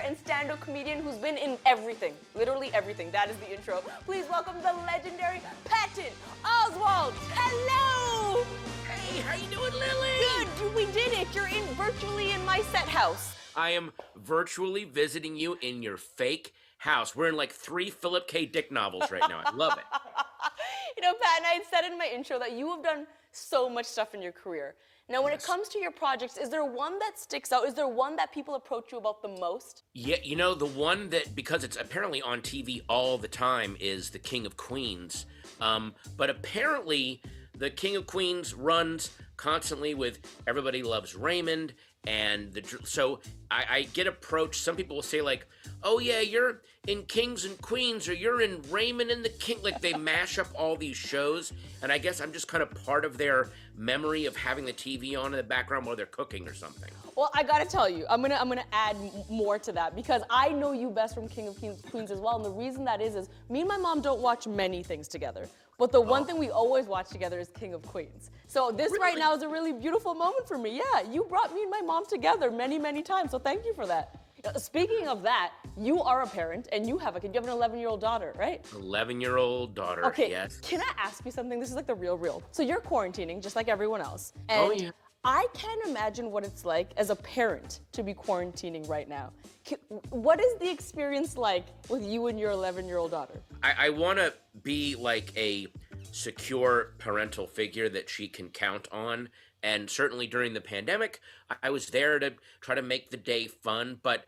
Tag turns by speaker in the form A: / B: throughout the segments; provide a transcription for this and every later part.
A: and stand-up comedian who's been in everything. Literally everything. That is the intro. Please welcome the legendary Patton Oswalt. Hello!
B: Hey, how you doing, Lily?
A: Good, we did it. You're virtually in my set house.
B: I am virtually visiting you in your fake house. We're in like 3 Philip K. Dick novels right now. I love it.
A: You know, Pat, and I said in my intro that you have done so much stuff in your career. Now, when it comes to your projects, is there one that sticks out? Is there one that people approach you about the most?
B: Yeah, you know, the one that, because it's apparently on TV all the time, is The King of Queens. But apparently, The King of Queens runs constantly with Everybody Loves Raymond, and so I get approached. Some people will say like, "Oh yeah, you're in Kings and Queens, or you're in Raymond and the King." Like they mash up all these shows, and I guess I'm just kind of part of their memory of having the TV on in the background while they're cooking or something.
A: Well, I gotta tell you, I'm gonna add more to that because I know you best from King of Queens as well, and the reason that is me and my mom don't watch many things together. But the one thing we always watch together is King of Queens. So this right now is a really beautiful moment for me. Yeah, you brought me and my mom together many, many times, so thank you for that. Speaking of that, you are a parent and you have a kid. You have an 11-year-old daughter, right?
B: 11-year-old daughter,
A: okay,
B: yes.
A: Can I ask you something? This is like the real. So you're quarantining just like everyone else. And
B: oh, yeah.
A: I can't imagine what it's like as a parent to be quarantining right now. What is the experience like with you and your 11-year-old daughter?
B: I want to be like a secure parental figure that she can count on. And certainly during the pandemic, I was there to try to make the day fun. But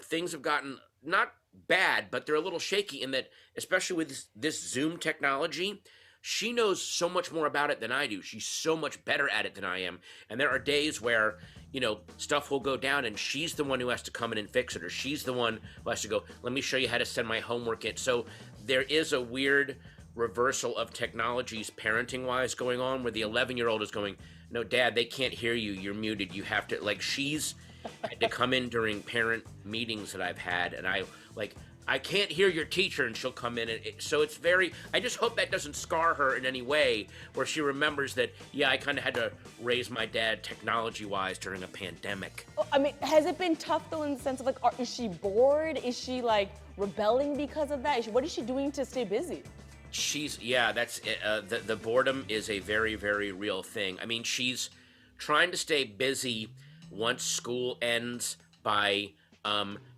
B: things have gotten not bad, but they're a little shaky in that, especially with this Zoom technology, she knows so much more about it than I do. She's so much better at it than I am. And there are days where, you know, stuff will go down and she's the one who has to come in and fix it, or she's the one who has to go, let me show you how to send my homework in. So there is a weird reversal of technologies parenting-wise going on where the 11-year-old is going, no, Dad, they can't hear you. You're muted. You have to, like, she's had to come in during parent meetings that I've had, and I can't hear your teacher, and she'll come in. So it's very, I just hope that doesn't scar her in any way, where she remembers that, yeah, I kind of had to raise my dad technology-wise during a pandemic.
A: I mean, has it been tough, though, in the sense of, like, is she bored? Is she, like, rebelling because of that? What is she doing to stay busy?
B: That's the boredom is a very, very real thing. I mean, she's trying to stay busy once school ends by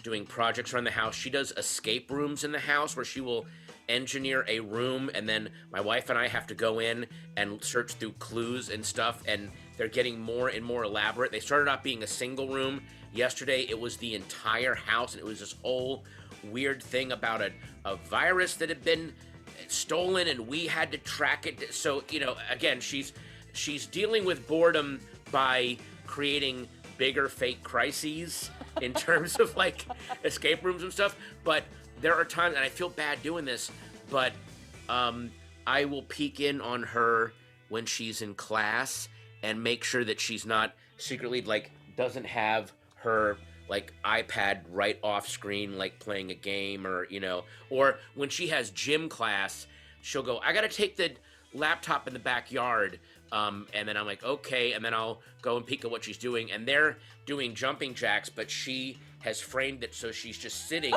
B: doing projects around the house. She does escape rooms in the house where she will engineer a room, and then my wife and I have to go in and search through clues and stuff, and they're getting more and more elaborate. They started out being a single room. Yesterday it was the entire house, and it was this whole weird thing about a virus that had been stolen, and we had to track it. So, you know, again, she's dealing with boredom by creating bigger fake crises in terms of like escape rooms and stuff. But there are times, and I feel bad doing this, but I will peek in on her when she's in class and make sure that she's not secretly, like, doesn't have her like iPad right off screen, like playing a game, or, you know, or when she has gym class, she'll go, I gotta take the laptop in the backyard. And then I'm like, okay. And then I'll go and peek at what she's doing. And they're doing jumping jacks, but she has framed it so she's just sitting.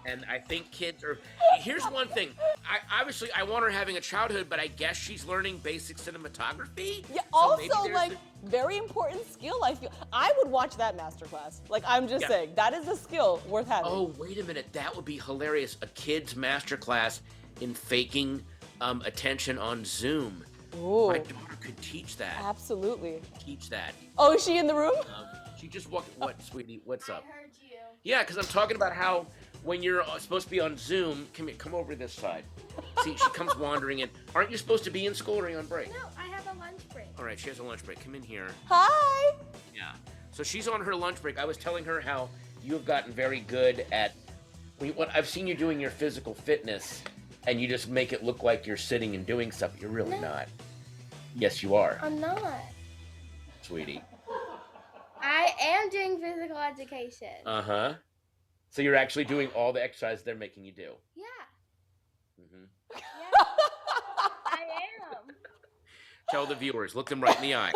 B: And I think kids are, here's one thing. I want her having a childhood, but I guess she's learning basic cinematography.
A: Yeah, so also, like, very important skill, I feel. I would watch that masterclass. Like, I'm just saying, that is a skill worth having.
B: Oh, wait a minute. That would be hilarious. A kid's masterclass in faking attention on Zoom.
A: Ooh.
B: My daughter could teach that.
A: Absolutely.
B: Teach that.
A: Oh, is she in the room?
B: She just walked. What, sweetie? What's up?
C: I heard you.
B: Yeah, because I'm talking about how when you're supposed to be on Zoom, come over to this side. See, she comes wandering in. Aren't you supposed to be in school, or are you on break?
C: No, I have a lunch break.
B: All right, she has a lunch break. Come in here.
A: Hi.
B: Yeah. So she's on her lunch break. I was telling her how you have gotten very good at. I've seen you doing your physical fitness, and you just make it look like you're sitting and doing stuff. You're really not. Yes, you are.
C: I'm not.
B: Sweetie.
C: I am doing physical education.
B: Uh-huh. So you're actually doing all the exercises they're making you do.
C: Yeah.
B: Mm-hmm.
C: Yeah. I am.
B: Tell the viewers, look them right in the eye.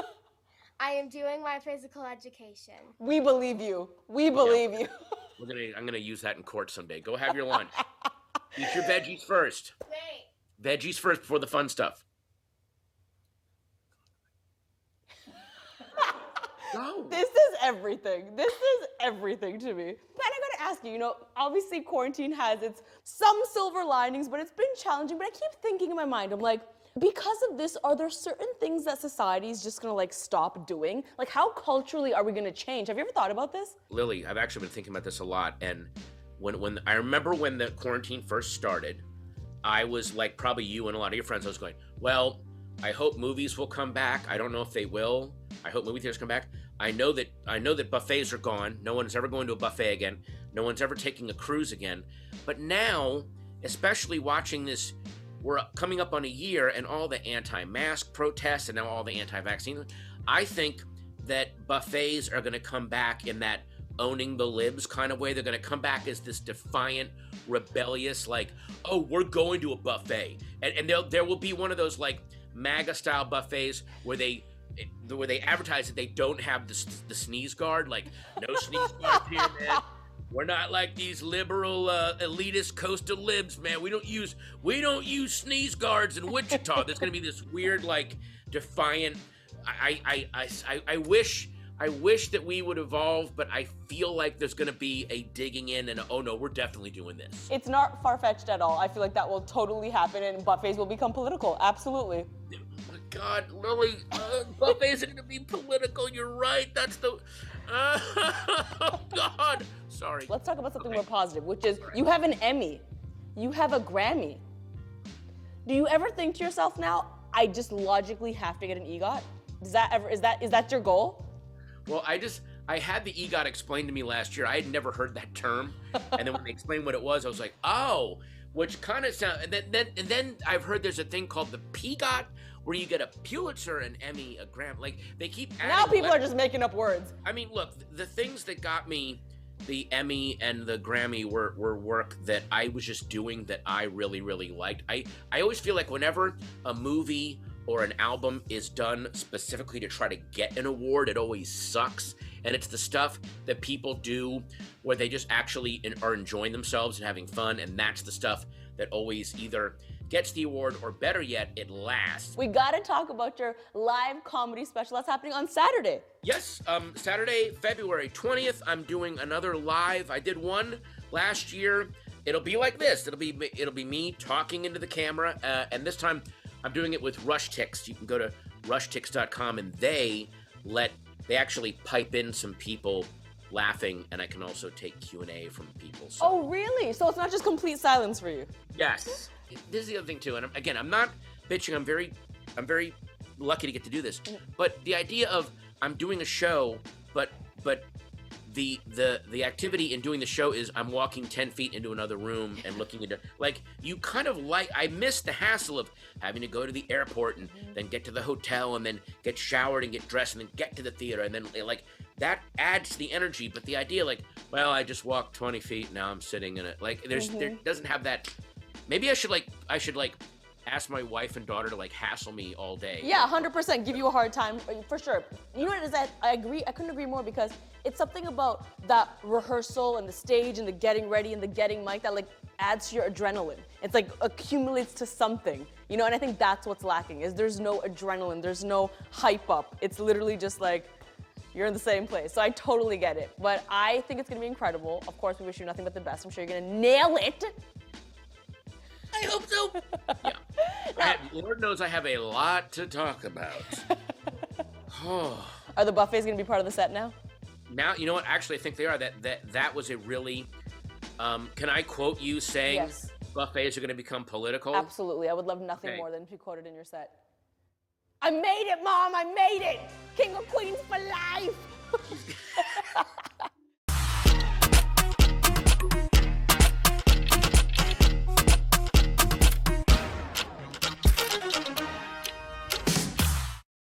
C: I am doing my physical education.
A: We believe you. We believe you.
B: I'm gonna use that in court someday. Go have your lunch. Eat your veggies first.
C: Wait.
B: Veggies first before the fun stuff. Go.
A: This is everything. This is everything to me. But I gotta ask you, obviously quarantine has some silver linings, but it's been challenging. But I keep thinking in my mind, I'm like, because of this, are there certain things that society is just gonna stop doing? Like, how culturally are we gonna change? Have you ever thought about this?
B: Lily, I've actually been thinking about this a lot, and when I remember when the quarantine first started, I was like probably you and a lot of your friends. I was going, well, I hope movies will come back. I don't know if they will. I hope movie theaters come back. I know that buffets are gone. No one's ever going to a buffet again. No one's ever taking a cruise again. But now, especially watching this, we're coming up on a year and all the anti-mask protests and now all the anti-vaccine. I think that buffets are going to come back in that owning the libs kind of way. They're going to come back as this defiant, rebellious, like, oh, we're going to a buffet. And there will be one of those like MAGA style buffets where they advertise that they don't have the sneeze guard, like no sneeze guard here, man. We're not like these liberal elitist coastal libs, man. We don't use sneeze guards in Wichita. There's gonna be this weird like defiant. I wish that we would evolve, but I feel like there's gonna be a digging in and oh no, we're definitely doing this.
A: It's not far-fetched at all. I feel like that will totally happen and buffets will become political. Absolutely.
B: Oh my God, Lily, buffets are gonna be political. You're right. That's the. Oh God. Sorry.
A: Let's talk about something more positive, which is you have an Emmy. You have a Grammy. Do you ever think to yourself now, I just logically have to get an EGOT? Is that your goal?
B: Well, I had the EGOT explained to me last year. I had never heard that term. And then when they explained what it was, I was like, oh, which kind of sounds, and then I've heard there's a thing called the PGOT, where you get a Pulitzer, an Emmy, a Grammy. Like, they keep adding
A: now people are just making up words.
B: I mean, look, the things that got me the Emmy and the Grammy were work that I was just doing that I really, really liked. I always feel like whenever a movie or an album is done specifically to try to get an award, it always sucks. And it's the stuff that people do where they just actually are enjoying themselves and having fun, and that's the stuff that always either gets the award or, better yet, it lasts.
A: We gotta talk about your live comedy special that's happening on Saturday.
B: Yes, Saturday, February 20th, I'm doing another live. I did one last year. It'll be like this. It'll be me talking into the camera, and this time I'm doing it with RushTix. You can go to rushtix.com, and they actually pipe in some people laughing, and I can also take Q&A from people. So.
A: Oh, really? So it's not just complete silence for you?
B: Yes. This is the other thing too, and again, I'm not bitching. I'm very lucky to get to do this. But the idea of I'm doing a show, but the activity in doing the show is I'm walking 10 feet into another room and looking into, like, you kind of like, I miss the hassle of having to go to the airport and then get to the hotel and then get showered and get dressed and then get to the theater and then like that adds to the energy. But the idea, like, well, I just walked 20 feet, now I'm sitting in it. Like, there doesn't have that. Maybe I should ask my wife and daughter to like hassle me all day.
A: Yeah, 100%. Give you a hard time, for sure. You know what it is that I agree. I couldn't agree more because it's something about that rehearsal and the stage and the getting ready and the getting mic that like adds to your adrenaline. It's like accumulates to something, and I think that's what's lacking is there's no adrenaline, there's no hype up. It's literally just like you're in the same place. So I totally get it. But I think it's gonna be incredible. Of course, we wish you nothing but the best. I'm sure you're gonna nail it.
B: I hope so. Yeah. Lord knows I have a lot to talk about.
A: Are the buffets going to be part of the set now?
B: Now, you know what? Actually, I think they are. That was a really. Can I quote you saying
A: yes.
B: Buffets are going to become political?
A: Absolutely. I would love nothing more than to be quoted in your set. I made it, Mom. I made it. King of Queens for life.